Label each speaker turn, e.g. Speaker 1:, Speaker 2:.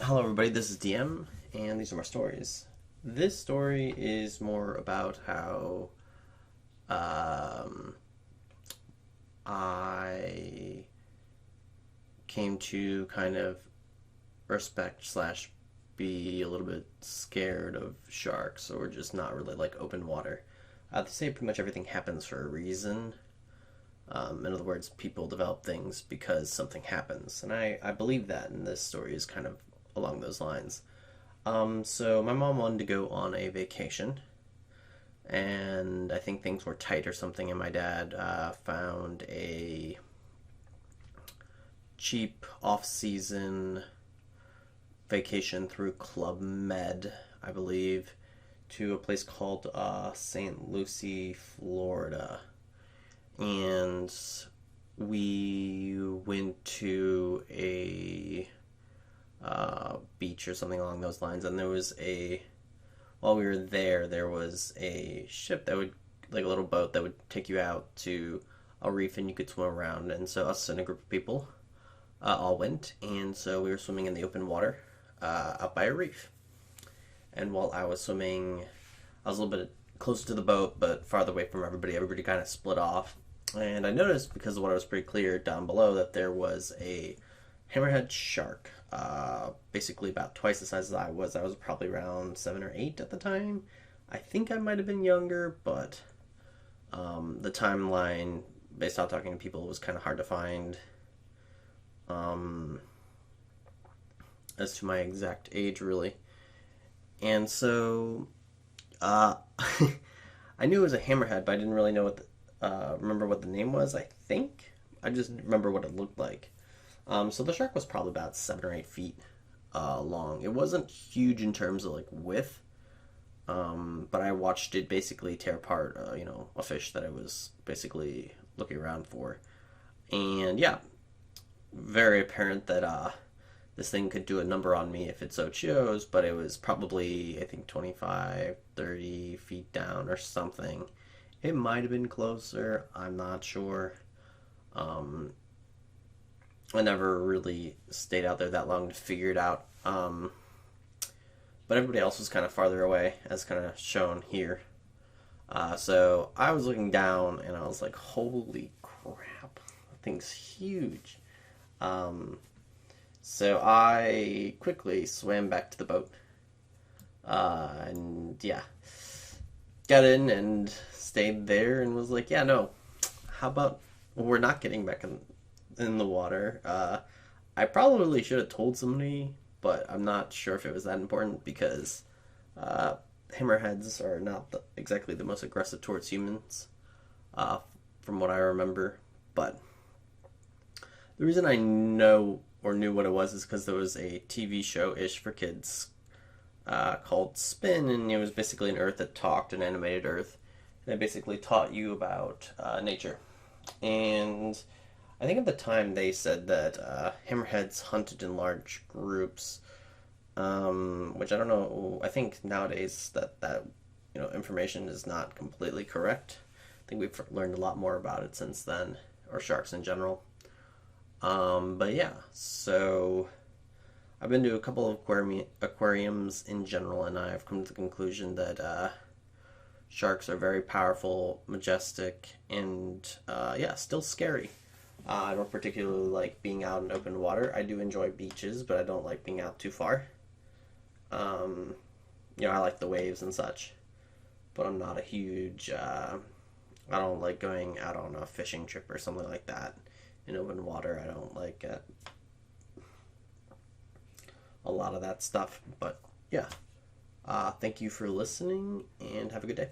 Speaker 1: Hello, everybody. This is Diem, and these are my stories. This story is more about how um, I came to kind of respect slash be a little bit scared of sharks, or just not really like open water. They say pretty much everything happens for a reason. In other words, people develop things because something happens, and I believe that, and this story is kind of along those lines. So my mom wanted to go on a vacation, and I think things were tight or something, and my dad found a cheap off-season vacation through Club Med, I believe, to a place called St. Lucie, Florida. And we went to a beach or something along those lines, and while we were there was a ship that would, like a little boat that would take you out to a reef and you could swim around. And so us and a group of people all went, and so we were swimming in the open water out by a reef. And while I was swimming, I was a little bit closer to the boat but farther away from everybody. Everybody kind of split off, and I noticed, because the water was pretty clear down below, that there was a hammerhead shark, basically about twice the size as I was. I was probably around 7 or 8 at the time. I think I might have been younger, but the timeline, based on talking to people, was kind of hard to find um, as to my exact age, really. And so uh, I knew it was a hammerhead, but I didn't really know remember what the name was. I think I just remember what it looked like. So the shark was probably about 7 or 8 feet long. It wasn't huge in terms of like width, but I watched it basically tear apart, a fish that I was basically looking around for. And yeah, very apparent that this thing could do a number on me if it so chose, but it was probably, I think, 25, 30 feet down or something. It might have been closer. I'm not sure. Um, I never really stayed out there that long to figure it out. But everybody else was kind of farther away, as kind of shown here. So I was looking down and I was like, holy crap, that thing's huge. Um, so I quickly swam back to the boat. And yeah, got in and stayed there and was like, yeah, no, how about we're not getting back in the water? I probably should have told somebody, but I'm not sure if it was that important, because uh, hammerheads are not exactly the most aggressive towards humans, uh, from what I remember. But the reason I know or knew what it was is because there was a TV show ish for kids called Spin, and it was basically an Earth that talked, an animated Earth, and it basically taught you about nature. And I think at the time they said that hammerheads hunted in large groups, which I don't know. I think nowadays that information is not completely correct. I think we've learned a lot more about it since then, or sharks in general. But yeah, so I've been to a couple of aquariums in general, and I've come to the conclusion that sharks are very powerful, majestic, and yeah, still scary. I don't particularly like being out in open water. I do enjoy beaches, but I don't like being out too far. Um, I like the waves and such, but I'm not a huge. I don't like going out on a fishing trip or something like that in open water. I don't like a lot of that stuff. But yeah, thank you for listening, and have a good day.